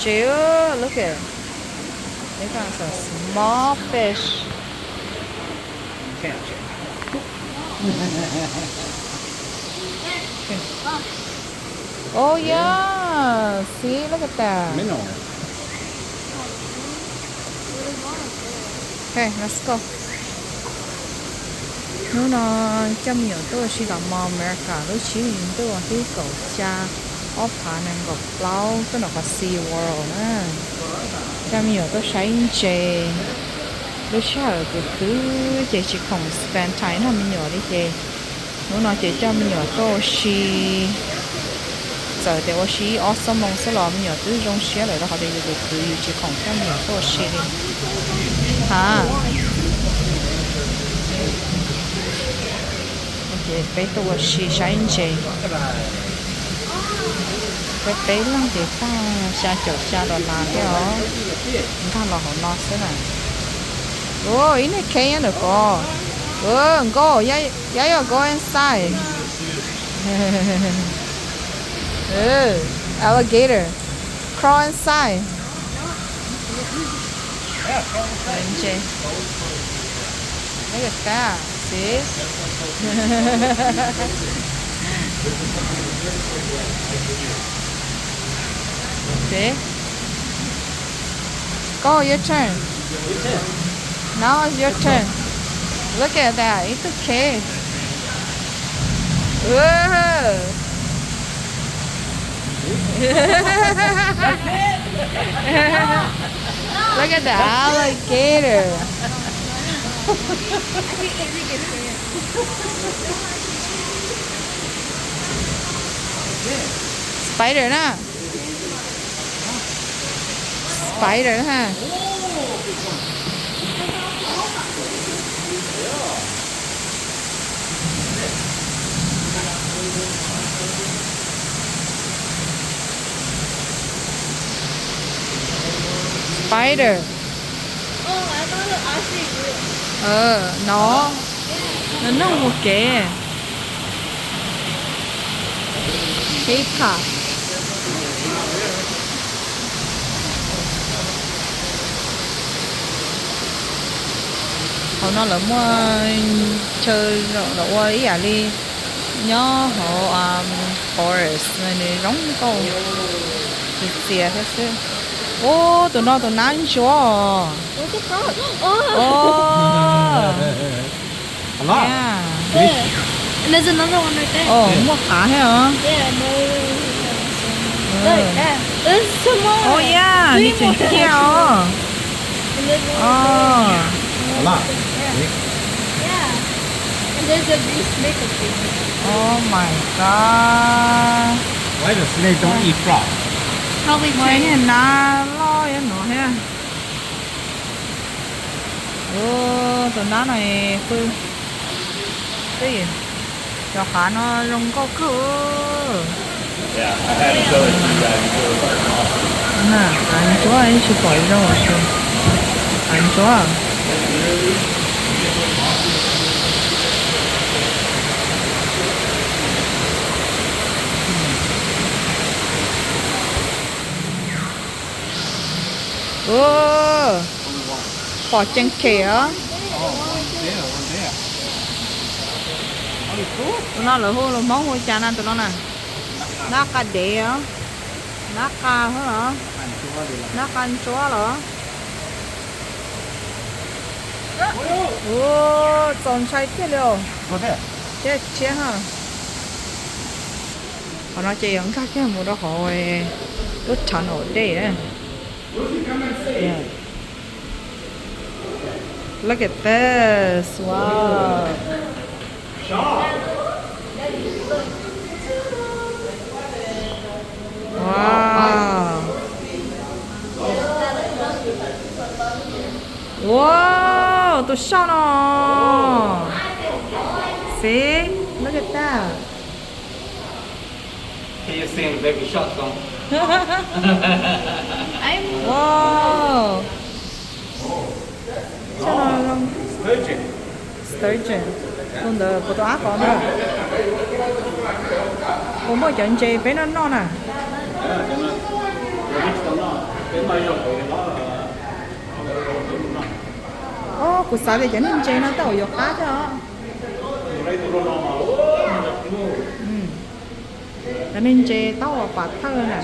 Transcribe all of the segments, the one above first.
Jill, look at it. They got some small fish. Can't check. Oh yeah, see, look at that. Minnow. Okay, let's go. Nó trong nhiều tôi chỉ là mò America, lúc chỉ mình tôi là cái cầu cha, ở phá năng gọc lâu, tôi là có Sea World nữa. Trong nhiều tôi thấy chơi, lúc chỉ ở cái cứ chơi chỉ không spend time nó mình nhiều đi chơi. Nó nói chơi cho mình nhiều tôi chỉ giờ thì tôi chỉ ở sông mông sẽ làm nhiều tôi trong xe lại đó họ đi cái cứ chỉ không cho mình nhiều tôi chỉ đi. Hả? Bé tôi xì sáng chị bé lắm thì ta xa chỗ xa đồ là cái đó ta là họ lo thế này ôi ý này khen được cô go yeah go inside alligator crawl inside look at that see see go your turn now it's your turn look at that it's okay whoa. Look at the alligator. Spider nè. Spider ha. Spider. Nó một cái paper. Họ nó là mua chơi rồi ý à đi nhớ họ forest này giống câu thì xìa hết chứ. Ô tụi nó ăn chúa. A lot. Yeah. And there's another one right there. Mua cá hả? Yeah, no. There's some more. Oh yeah, đi trên kia. And there's one. A lot. Yeah. And there's a big snake up there. Oh my god. Why the snake don't eat frog? Probably Mấy trained. này na lo vậy nó ha. Tụi nó này cứ cái gì? Cho cá nó rong có cửa. Yeah, I had to show it to you guys. Nè, anh chúa anh chỉ khỏi ra ngoài rồi. Anh chúa à? Bỏ chân kìa. Tụi nó là hô là món hôi chả ăn tụi nó nè. Nó cá đẻ á. Nó cá hả? Nó cá anh chúa hả? Tròn say thế liệu. Go there. Chết hả? Họ nói chị ẩn khác cái mùa đó hồi rất chán ở đây đấy. Yeah. Look at this. Wow. Wow. Wow, tôi sao nó. See? Look at that. Can you sing Baby Shark song? Wow. Sao nó không? Sturgeon. Sturgeon. Con đờ của tôi ác con nữa. Con mới chọn chê bé nó nè. Yeah, they're not. Cú sao thì cho nên chơi nó tao vô cá cho. Cho nên chơi tao vào bát thơ nè.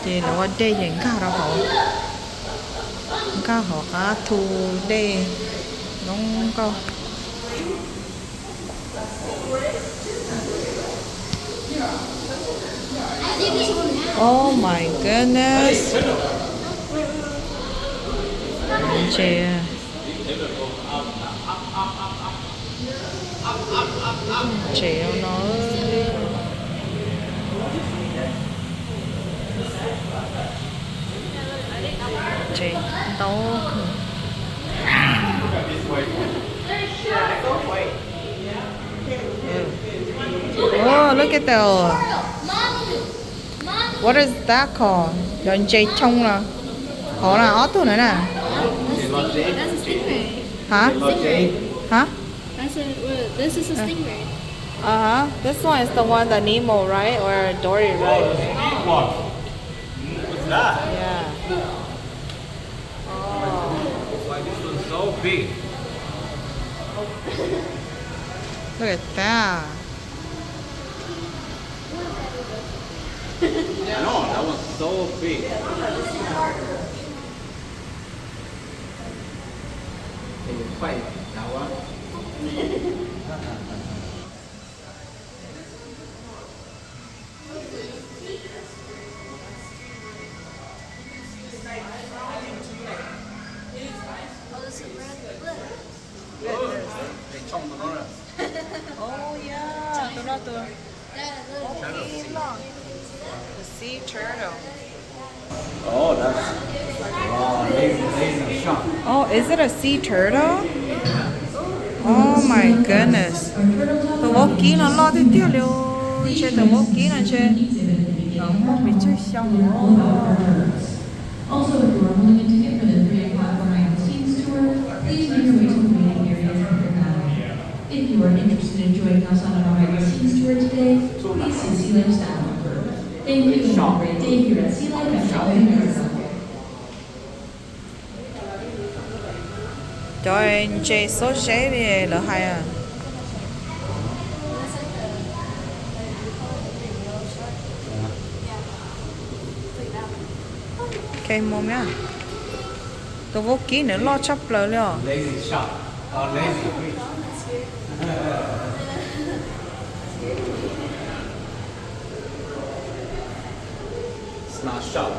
Chơi làวันเดย์อย่างข้าเราข้าหอข้าทูเดย์น้องก็ Oh my goodness. Chị chị nó chị tao oh look at the what is that called? Yon chay chong là họ là ó tu nữa nè. That's a stingray. Hả? Hả? This is a stingray. This one is the one that Nemo, right? Or Dory, right? What's that? Yeah. Why this one's so big? Look at that. I know, that one's so big. Oh yeah, the sea turtle. Oh, that's lazy shot. Oh, is it a sea turtle? Oh my goodness. Tụi bố kỹ nó lo tới tiêu liu. Chơi tụi bố kỹ nó chơi. Nó không bị chơi xong. Also, if you are holding a ticket for the 3 o'clock behind the scenes tour, please make your way to the waiting areas at the galley. If you are interested in joining us on a behind the scenes tour today, please see Sea Life staff member. Thank you and have a great day here at Sea Life and South America. Trời ơi, chơi số chế đi là hay à. Okay, mồm nha. Tụi vô kỹ nữa lo chấp lỡ liao. Lazy shot. Oh, lazy fish. It's not shot.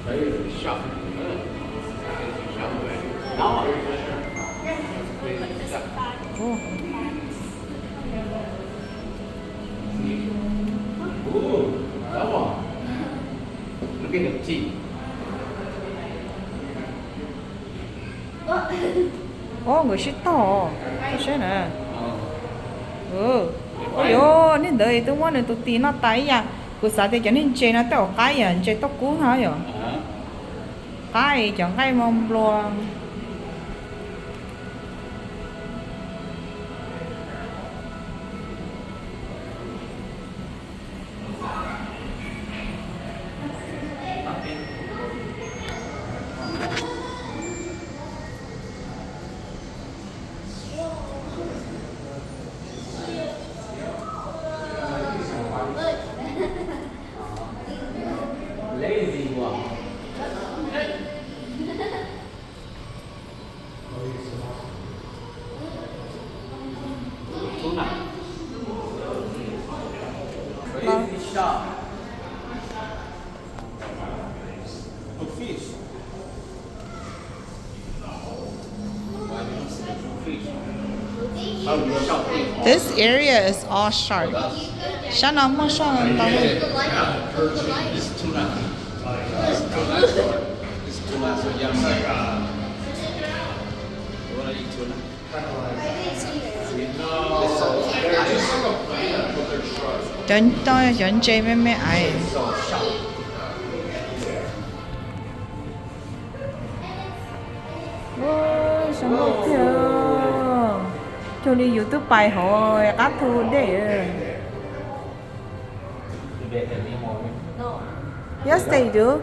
Lazy shot. Now. Oh. Ooh, that one. Look at the teeth. Người shit to. Cái xe nè. Ôi dồi, nên đợi tôi muốn tụi tí nó tay à. Cứ sao thì cho nên chơi nó tao cái à, chơi tóc cú hả vậy? Cái chẳng cái mong lo. Lazy one. Tuna. Crazy shot. A fish. Why do you say fish? How do you shot fish? This area is all shark. Shark nó không shark tao. It's tuna. It's tuna, so yeah, I'm like, you wanna eat tuna? Chân tôi chân chơi mấy ai. So sharp. Ôi xong một theo cho đi YouTube bài hỏi các thu để No. yes they do.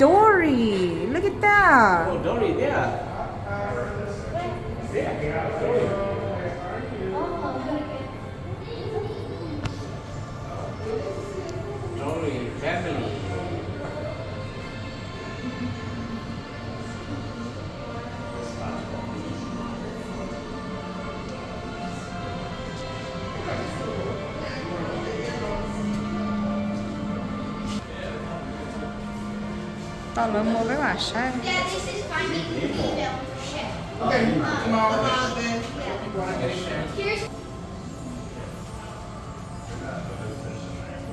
Dory, look at that. Oh, Dory there. Dory family. Tao lớn mua cái bà sao? Yeah, this is finding the female chef. Here's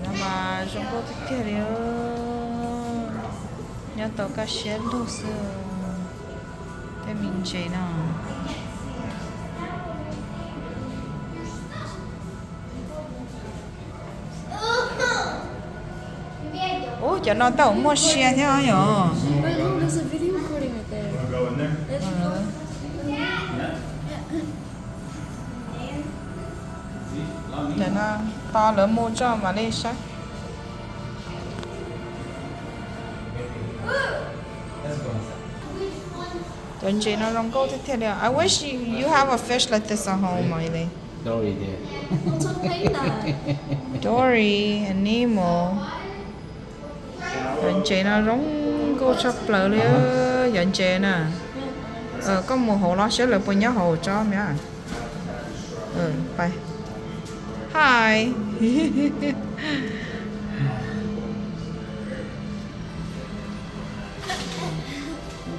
Nhưng mà chúng tôi thích cái điều nhớ tao cá xé đồ sữa để mình chơi nào. Ủa cho nó tao mua xe theo nhở? Wait, look, there's a video recording right there. Wanna go in there? Cho nó to lớn mua cho mà đi sách. Don't you know? Don't go to tell you. I wish you have a fish like this at home, Miley. Dory there. What's on play that? Dory and Nemo. Dọn chị nó giống cô sắp lỡ đi dọn chị nè. Có một hồ lo sẽ được bao nhiêu hồ cho mẹ. Bye. Hi.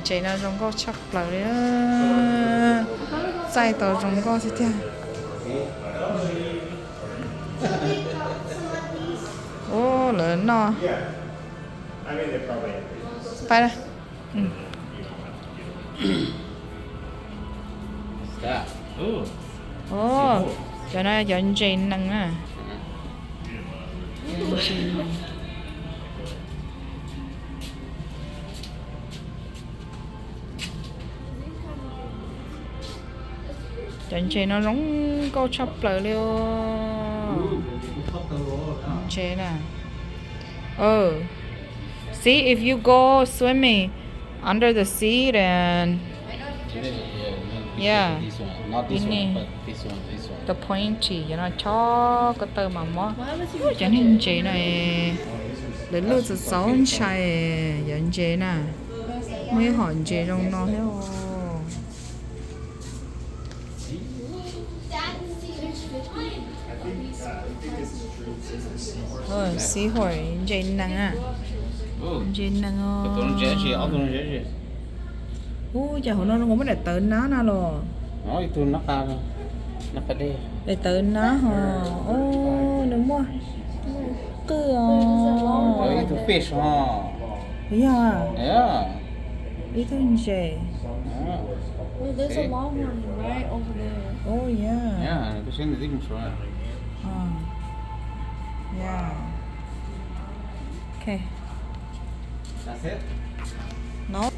Chị nó giống cô sắp lỡ đi. Sai tờ giống cô thì theo. Ô lớn nó. Yeah. I mean, they're probably. Bye đây. What's that? Oh. Ồ, cho nó dọn chị nâng á. Dọn chị nó giống cô chắp lại luôn. Chị nè. See, if you go swimming under the sea, then yeah, This one, not this You one, need- but this one, this one. the pointy, cho nó cho cái tơ mà mó. Why was he Cho nên chị này, lấy lưu từ sáu chạy, dọn chị nè. Mấy hỏi chị trong nó hết rồi. Seahorse, chị năng à. Oh. Chị năng But don't judge it, don't judge it. Chà hồi nó không biết là tự nó nè luôn. Oh, itu nakal. Nakade. Để tự nó hả? Đúng rồi. Cứ Oh, itu fish, huh? yeah. Yeah. Ý thôi chị. Yeah. Wait, there's a Okay. longhorn right over there. Oh yeah. Yeah, itu sini di musuh. Yeah. Okay. That's it. No.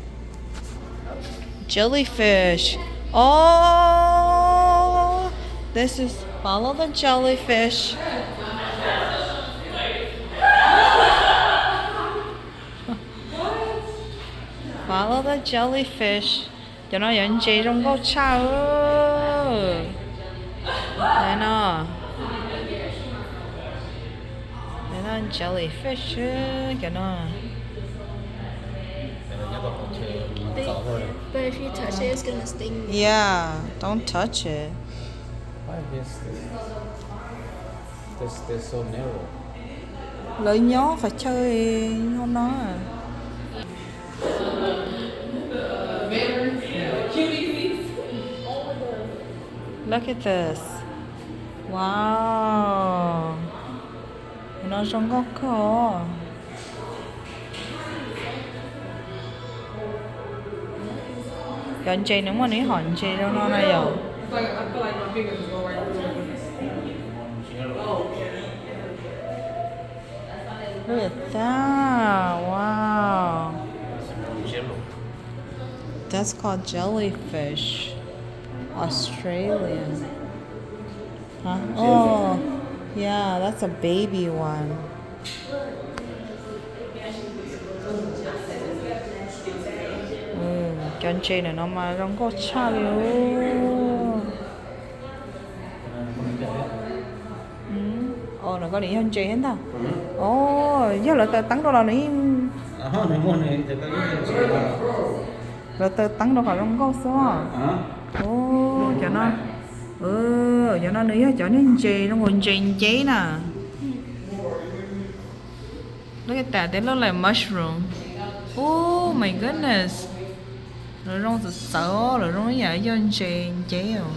Jellyfish. Oh, this is follow the jellyfish. Follow the jellyfish. Cho nó dẫn chị trong câu sao. Đây nó. Đây nó jellyfish cho nó. But if you touch it, it's gonna sting you. Yeah, don't touch it. Why this so narrow? Lợi nhó phải chơi không nó à. Look at this. Wow. Nó trong góc khó. Gần chị nếu mà ní hỏi chị đâu nó này rồi. Look at that. Wow. that's called jellyfish. Australian. Huh? Oh, yeah, that's a baby one. Con chi này nó mà không có cha luôn. Ồ, nó có đi con chi hết ta. Ồ, giờ là tờ tăng đô la này. Là tờ tăng đô la không có số. Ồ, cho nó. Cho nó nữa cho nó chi, nó còn chi nè. Look at that, they look like mushroom. Oh my goodness. Rồi rong thật sợ, rồi rong cái gì cho chế rồi.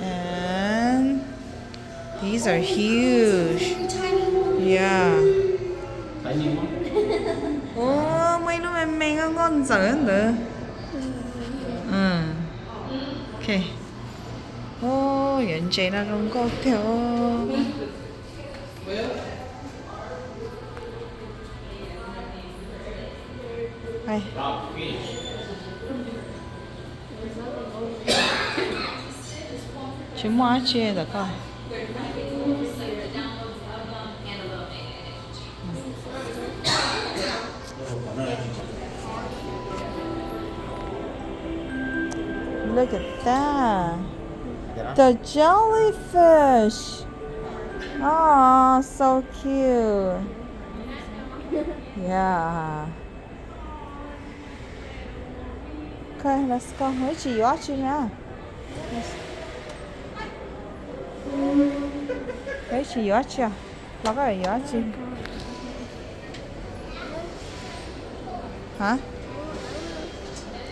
And these are huge. Yeah. Oh, mấy đứa mình ngon dở nữa. Okay. Oh, nhận chế nó không có theo. Hey. Chỉ mua chia được không? Look at that. The jellyfish. Oh, so cute. Yeah. Okay, let's go. Mấy chị watching now. Mấy chị watching. Nó có gì watching? Huh?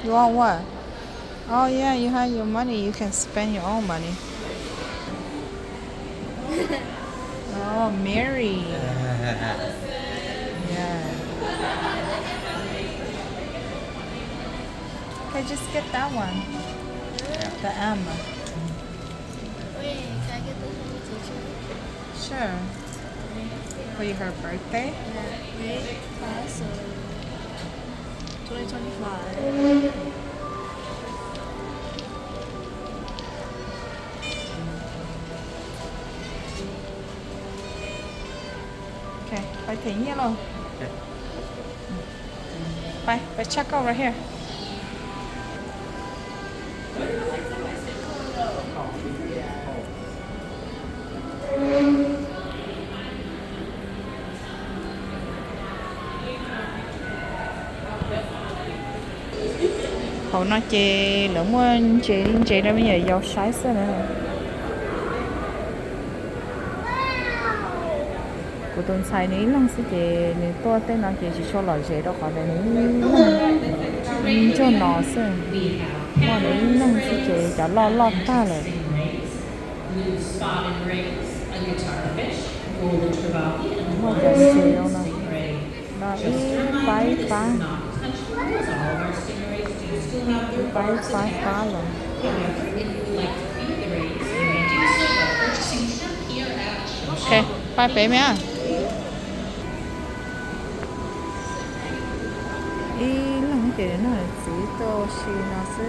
You want what? Oh yeah, you have your money. You can spend your own money. Oh, Mary. Yeah. Okay, just get that one. The M. Wait, can I get the invitation? Sure. For her birthday? Yeah. Wait, class of 2025. Okay, phải thỉnh yellow. Bye, check over here. Hậu nó chê lỡ muốn chê ra bây giờ dâu sái xưa nữa. Của tuần sai ní lăng sẽ chê ní to tên nó chê chỉ cho lò chê đó khỏi đây ní cho nó xưa. Mà ní lăng sẽ chê cho lo ta rồi. Mà chê chê đâu nè. Nó ý bái phá. Bái phá rồi. Ok, bye bé mẹ. Ý lăng chê nó là chỉ tô xì nó sẽ.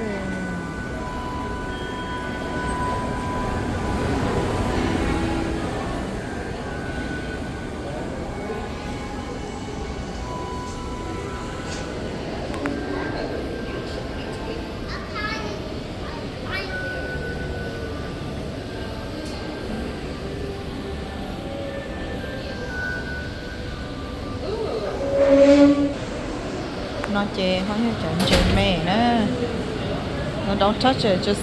Nó chê không hiểu chuyện chê mẹ nữa. No, don't touch it, just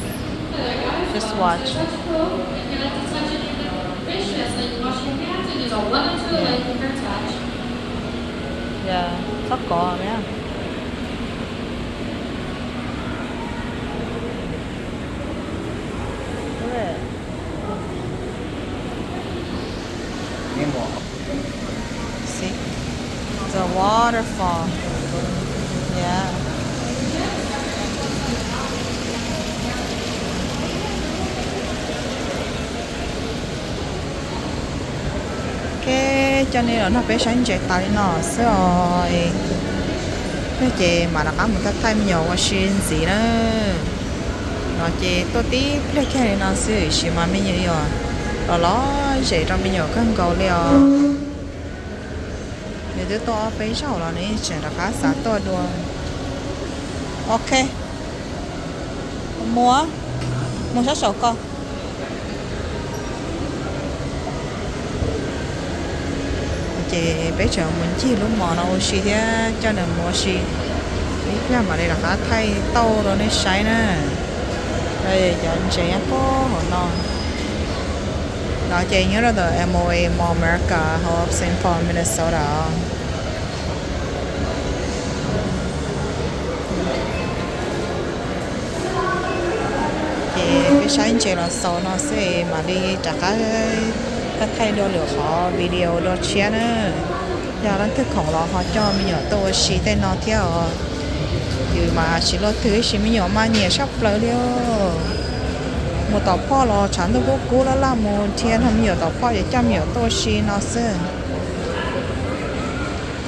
watch. Yeah, sắp có rồi á. See, it's a waterfall. Yeah. Ok, cho nên là nó phải sáng chế tại nó sẽ rồi cái chị mà nó có một cái thay nhiều cái xin gì đó nó chị tôi tí cái này nó sẽ chỉ mà mình nhiều rồi đó chị trong mình nhiều cái cầu liều để tôi to phải sau là này chỉ là khá sát tôi luôn ok mua sát sổ con chị bé chờ mình chỉ lúc mà nó xí thế cho nên mua xí biết ra mà đây là khá thay tàu rồi nó sai nè đây cho anh chị có hồ non đó chị nhớ ra từ MOA Mall America Hub St. Paul Minnesota thì cái sáng chị là sau nó sẽ mà đi trả cái thay đồ lửa họ video đồ chia nữa giờ nó thức khổng lồ họ cho mình nhỏ tôi xí tên nó theo dù mà chỉ lo thứ chỉ mình nhỏ mà nhiều sắp lỡ đi một tàu pho lo chẳng đâu có cú là một thiên không nhiều tàu pho để cho nhiều tôi xí nó sẽ